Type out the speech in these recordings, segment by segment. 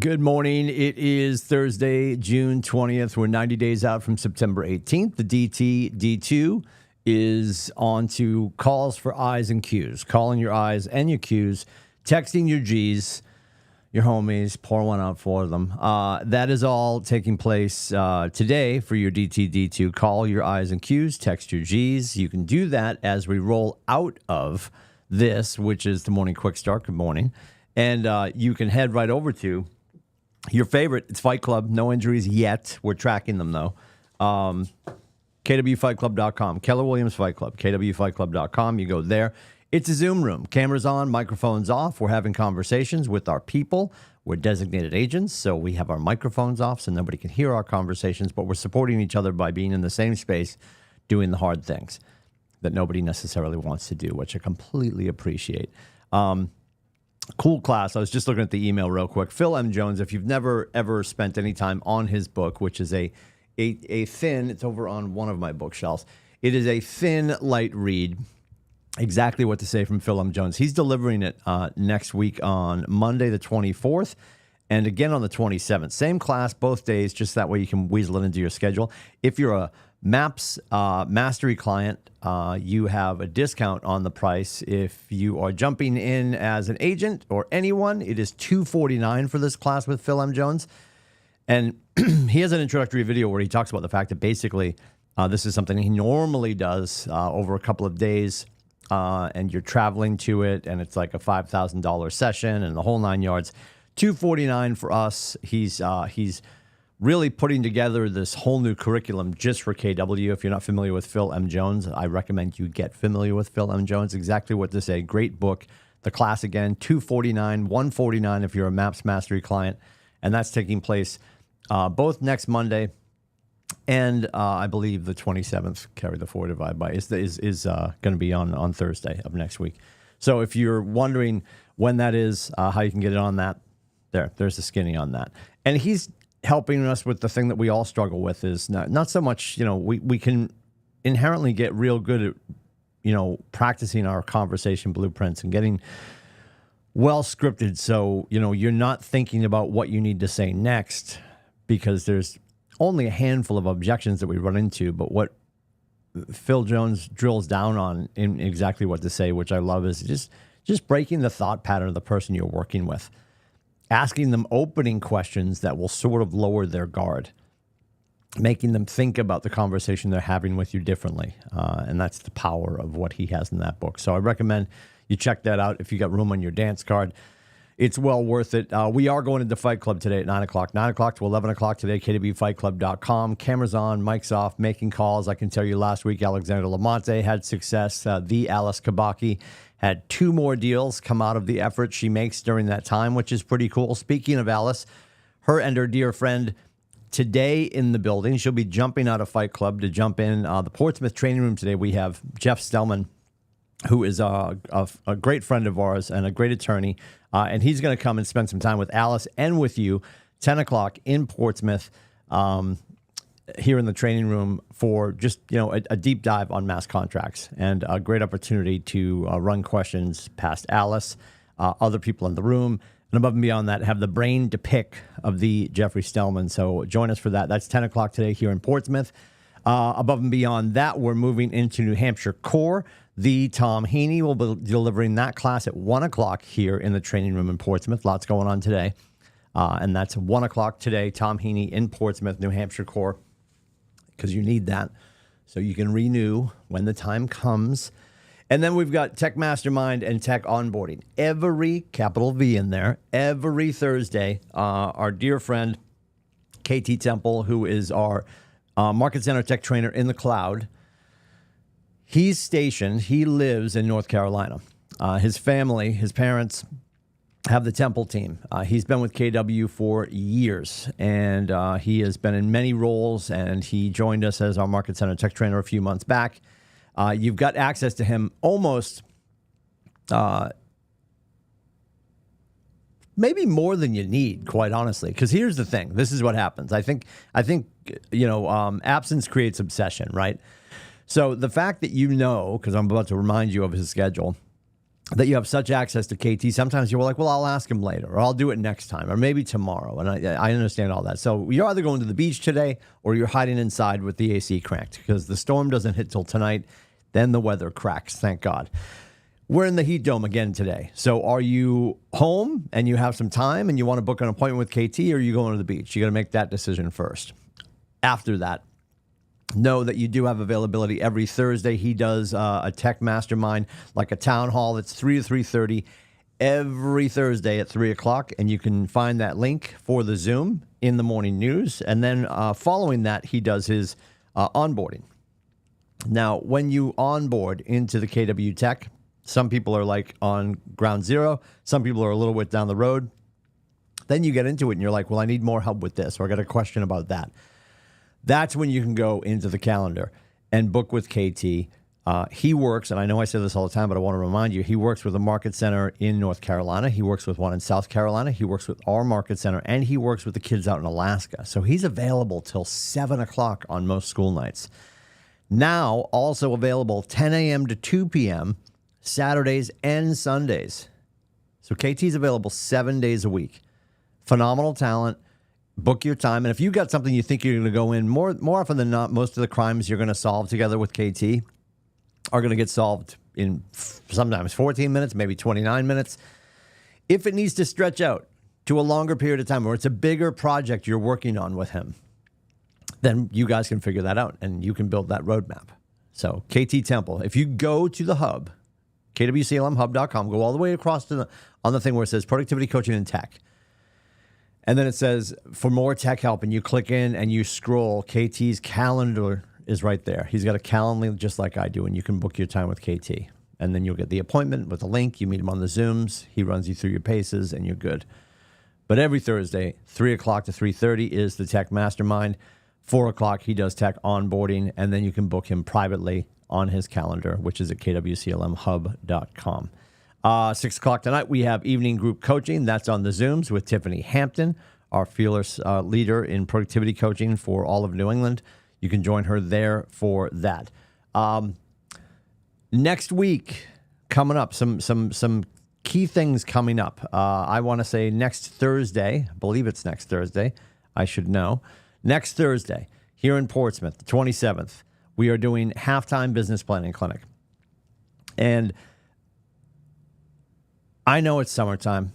Good morning. It is Thursday, June 20th. We're 90 days out from September 18th. The DT D2 is on to calls for I's and Q's, calling your I's and your Q's, texting your G's, your homies, pour one out for them. That is all taking place today for your DT D2. Call your I's and Q's, text your G's. You can do that as we roll out of this, which is the morning quick start. Good morning. And you can head right over to your favorite. It's Fight Club. No injuries yet. We're tracking them, though. KWFightClub.com. Keller Williams Fight Club. KWFightClub.com. You go there. It's a Zoom room. Cameras on, microphones off. We're having conversations with our people. We're designated agents, so we have our microphones off so nobody can hear our conversations, but we're supporting each other by being in the same space doing the hard things that nobody necessarily wants to do, which I completely appreciate. Cool class. I was just looking at the email real quick. Phil M. Jones, if you've never, ever spent any time on his book, which is a thin, it's over on one of my bookshelves. It is a thin, light read. Exactly what to say from Phil M. Jones. He's delivering it next week on Monday, the 24th, and again on the 27th. Same class, both days, just that way you can weasel it into your schedule. If you're a MAPS Mastery client, you have a discount on the price. If you are jumping in as an agent or anyone, it is $249 for this class with Phil M. Jones. And he has an introductory video where he talks about the fact that basically this is something he normally does over a couple of days, and you're traveling to it, and it's like a $5,000 session and the whole 9 yards. $249 for us. He's really putting together this whole new curriculum just for KW. If you're not familiar with Phil M. Jones, I recommend you get familiar with Phil M. Jones. Exactly what to say. Great book. The class again, $249, $149 if you're a MAPS Mastery client, and that's taking place both next Monday and I believe the 27th. Carry the 4 divide by is going to be on Thursday of next week. So if you're wondering when that is, how you can get it on that, there's the skinny on that, and he's helping us with the thing that we all struggle with is not so much, we can inherently get real good at, practicing our conversation blueprints and getting well scripted. So, you're not thinking about what you need to say next because there's only a handful of objections that we run into. But what Phil Jones drills down on in exactly what to say, which I love, is just breaking the thought pattern of the person you're working with. Asking them opening questions that will sort of lower their guard, making them think about the conversation they're having with you differently. And that's the power of what he has in that book. So I recommend you check that out if you got room on your dance card. It's well worth it. We are going into Fight Club today at 9 o'clock. 9 o'clock to 11 o'clock today, KWFightClub.com. Cameras on, mics off, making calls. I can tell you last week, Alexander Lamonte had success. The Alice Kabaki had 2 more deals come out of the effort she makes during that time, which is pretty cool. Speaking of Alice, her and her dear friend today in the building. She'll be jumping out of Fight Club to jump in the Portsmouth training room today. We have Jeff Stellman, who is a great friend of ours and a great attorney, and he's going to come and spend some time with Alice and with you, 10 o'clock in Portsmouth, here in the training room for just, a deep dive on mass contracts and a great opportunity to run questions past Alice, other people in the room, and above and beyond that, have the brain to pick of the Jeffrey Stellman. So join us for that. That's 10 o'clock today here in Portsmouth. Above and beyond that, we're moving into New Hampshire Core. The Tom Heaney will be delivering that class at 1 o'clock here in the training room in Portsmouth. Lots going on today. And that's 1 o'clock today, Tom Heaney in Portsmouth, New Hampshire Core, because you need that so you can renew when the time comes. And then we've got Tech Mastermind and Tech Onboarding. Every capital V in there, every Thursday, our dear friend, KT Temple, who is our Market Center Tech Trainer in the cloud, he's stationed, he lives in North Carolina. His family, his parents have the Temple team. He's been with KW for years, and he has been in many roles, and he joined us as our Market Center Tech Trainer a few months back. You've got access to him almost maybe more than you need, quite honestly, because here's the thing. This is what happens. I think absence creates obsession, right? So the fact that because I'm about to remind you of his schedule, that you have such access to KT. Sometimes you're like, well, I'll ask him later, or I'll do it next time, or maybe tomorrow. And I understand all that. So you're either going to the beach today or you're hiding inside with the AC cranked because the storm doesn't hit till tonight. Then the weather cracks, thank God. We're in the heat dome again today. So are you home and you have some time and you want to book an appointment with KT, or are you going to the beach? You got to make that decision first. After that, know that you do have availability every Thursday. He does a tech mastermind, like a town hall. It's 3 to 3:30 every Thursday at 3 o'clock. And you can find that link for the Zoom in the morning news. And then following that, he does his onboarding. Now, when you onboard into the KW Tech, some people are like on ground zero. Some people are a little bit down the road. Then you get into it and you're like, well, I need more help with this, or I got a question about that. That's when you can go into the calendar and book with KT. He works, and I know I say this all the time, but I want to remind you, he works with a market center in North Carolina. He works with one in South Carolina. He works with our market center, and he works with the kids out in Alaska. So he's available till 7 o'clock on most school nights. Now, also available 10 a.m. to 2 p.m., Saturdays and Sundays. So KT's available 7 days a week. Phenomenal talent. Book your time. And if you got something you think you're going to go in, more often than not, most of the crimes you're going to solve together with KT are going to get solved in sometimes 14 minutes, maybe 29 minutes. If it needs to stretch out to a longer period of time, or it's a bigger project you're working on with him, then you guys can figure that out and you can build that roadmap. So KT Temple, if you go to the hub, KWCLMHub.com, go all the way across to on the thing where it says productivity coaching and tech. And then it says for more tech help, and you click in and you scroll. KT's calendar is right there. He's got a calendar just like I do, and you can book your time with KT. And then you'll get the appointment with a link. You meet him on the Zooms. He runs you through your paces, and you're good. But every Thursday, 3 o'clock to 3:30 is the tech mastermind. 4 o'clock, he does tech onboarding, and then you can book him privately on his calendar, which is at KWCLMHub.com. 6 o'clock tonight, we have evening group coaching. That's on the Zooms with Tiffany Hampton, our fearless leader in productivity coaching for all of New England. You can join her there for that. Next week, coming up, some key things coming up. I want to say next Thursday, I believe it's next Thursday, I should know. Next Thursday, here in Portsmouth, the 27th, we are doing halftime business planning clinic. And I know it's summertime.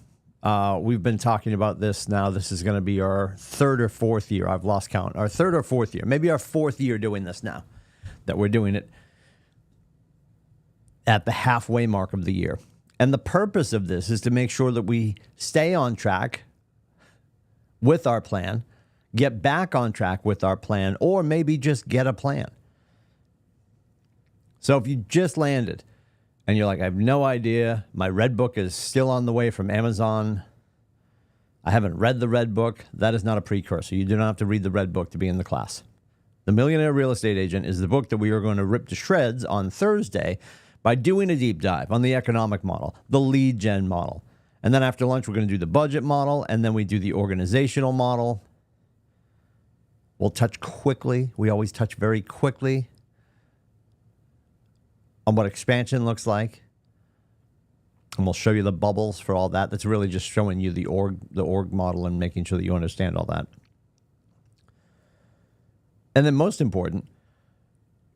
We've been talking about this now. This is going to be our third or fourth year. I've lost count. Our third or fourth year. Maybe our fourth year doing this now, that we're doing it at the halfway mark of the year. And the purpose of this is to make sure that we stay on track with our plan, get back on track with our plan, or maybe just get a plan. So if you just landed and you're like, I have no idea, my red book is still on the way from Amazon, I haven't read the red book, that is not a precursor. You do not have to read the red book to be in the class. The Millionaire Real Estate Agent is the book that we are going to rip to shreds on Thursday by doing a deep dive on the economic model, the lead gen model. And then after lunch, we're going to do the budget model, and then we do the organizational model. We'll touch quickly. We always touch very quickly on what expansion looks like. And we'll show you the bubbles for all that. That's really just showing you the org model and making sure that you understand all that. And then most important,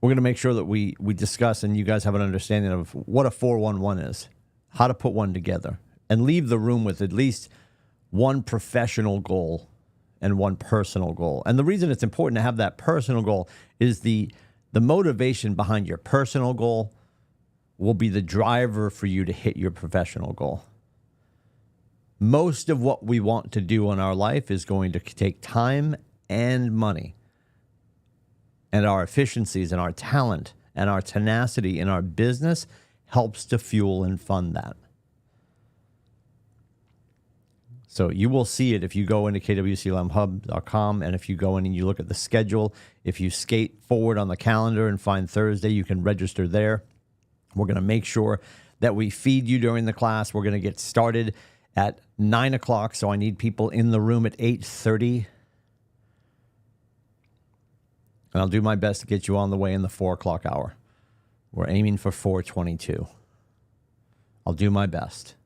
we're going to make sure that we discuss and you guys have an understanding of what a 411 is, how to put one together, and leave the room with at least one professional goal and one personal goal. And the reason it's important to have that personal goal is the motivation behind your personal goal will be the driver for you to hit your professional goal. Most of what we want to do in our life is going to take time and money. And our efficiencies and our talent and our tenacity in our business helps to fuel and fund that. So you will see it if you go into KWCLMHub.com, and if you go in and you look at the schedule. If you skate forward on the calendar and find Thursday, you can register there. We're going to make sure that we feed you during the class. We're going to get started at 9 o'clock, so I need people in the room at 8:30. And I'll do my best to get you on the way in the 4 o'clock hour. We're aiming for 4:22. I'll do my best.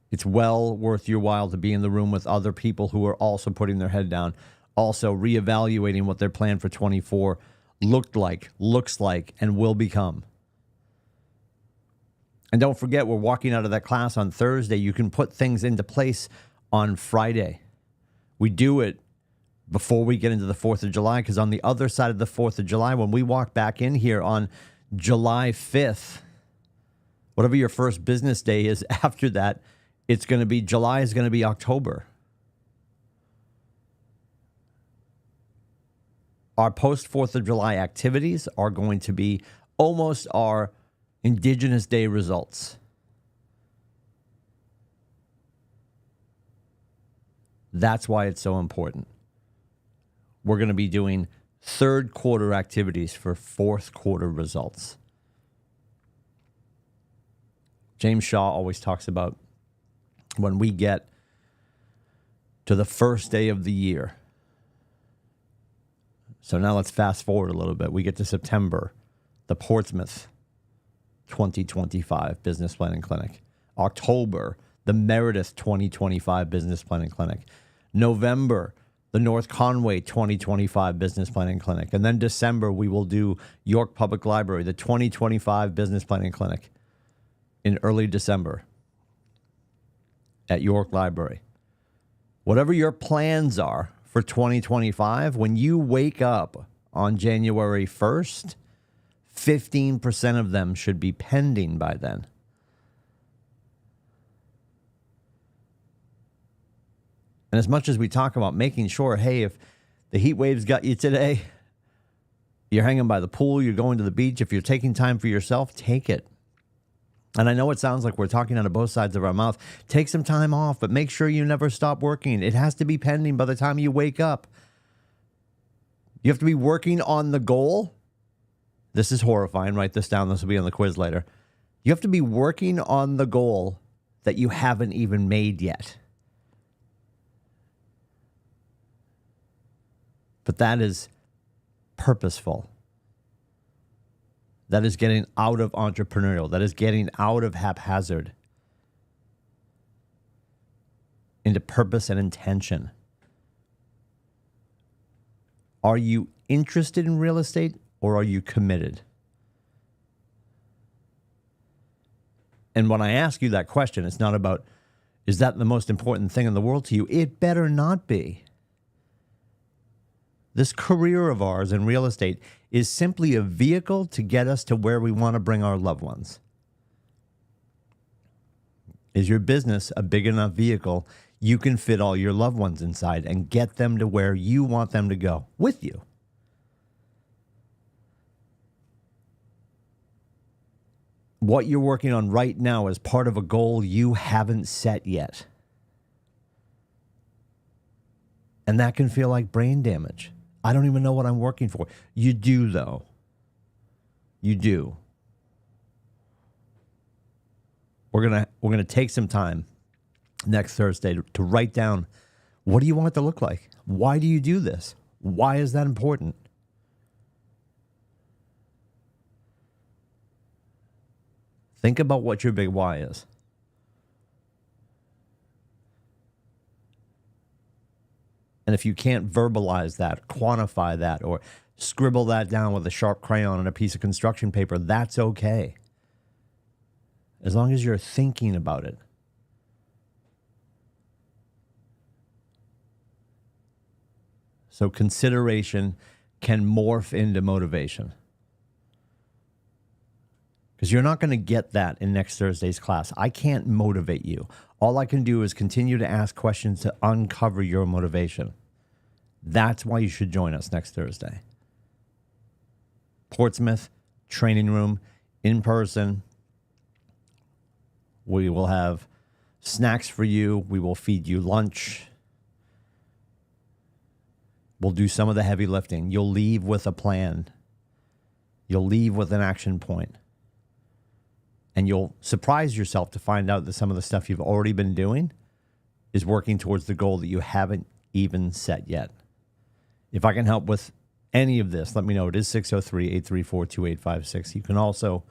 It's well worth your while to be in the room with other people who are also putting their head down, also reevaluating what their plan for 24 looks like, and will become. And don't forget, we're walking out of that class on Thursday. You can put things into place on Friday. We do it before we get into the 4th of July, because on the other side of the 4th of July, when we walk back in here on July 5th, whatever your first business day is after that, it's going to be July is going to be October. Our post 4th of July activities are going to be almost our Indigenous Day results. That's why it's so important. We're going to be doing third quarter activities for fourth quarter results. James Shaw always talks about when we get to the first day of the year. So now let's fast forward a little bit. We get to September, the Portsmouth 2025 Business Planning Clinic. October, the Meredith 2025 Business Planning Clinic. November, the North Conway 2025 Business Planning Clinic. And then December, we will do York Public Library, the 2025 Business Planning Clinic in early December at York Library. Whatever your plans are for 2025, when you wake up on January 1st, 15% of them should be pending by then. And as much as we talk about making sure, hey, if the heat waves got you today, you're hanging by the pool, you're going to the beach, if you're taking time for yourself, take it. And I know it sounds like we're talking out of both sides of our mouth. Take some time off, but make sure you never stop working. It has to be pending by the time you wake up. You have to be working on the goal. This is horrifying. Write this down. This will be on the quiz later. You have to be working on the goal that you haven't even made yet. But that is purposeful. That is getting out of entrepreneurial. That is getting out of haphazard into purpose and intention. Are you interested in real estate or are you committed? And when I ask you that question, it's not about, is that the most important thing in the world to you? It better not be. This career of ours in real estate is simply a vehicle to get us to where we want to bring our loved ones. Is your business a big enough vehicle you can fit all your loved ones inside and get them to where you want them to go with you? What you're working on right now is part of a goal you haven't set yet. And that can feel like brain damage. I don't even know what I'm working for. You do, though. You do. We're gonna take some time next Thursday to write down, what do you want it to look like? Why do you do this? Why is that important? Think about what your big why is. And if you can't verbalize that, quantify that, or scribble that down with a sharp crayon on a piece of construction paper, that's okay. As long as you're thinking about it. So consideration can morph into motivation. Because you're not going to get that in next Thursday's class. I can't motivate you. All I can do is continue to ask questions to uncover your motivation. That's why you should join us next Thursday. Portsmouth, training room, in person. We will have snacks for you. We will feed you lunch. We'll do some of the heavy lifting. You'll leave with a plan. You'll leave with an action point. And you'll surprise yourself to find out that some of the stuff you've already been doing is working towards the goal that you haven't even set yet. If I can help with any of this, let me know. It is 603-834-2856. You can also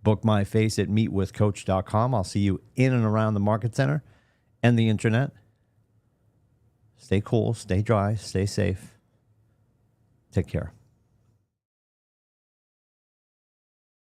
Book my face at meetwithcoach.com. I'll see you in and around the market center and the internet. Stay cool, stay dry, stay safe. Take care.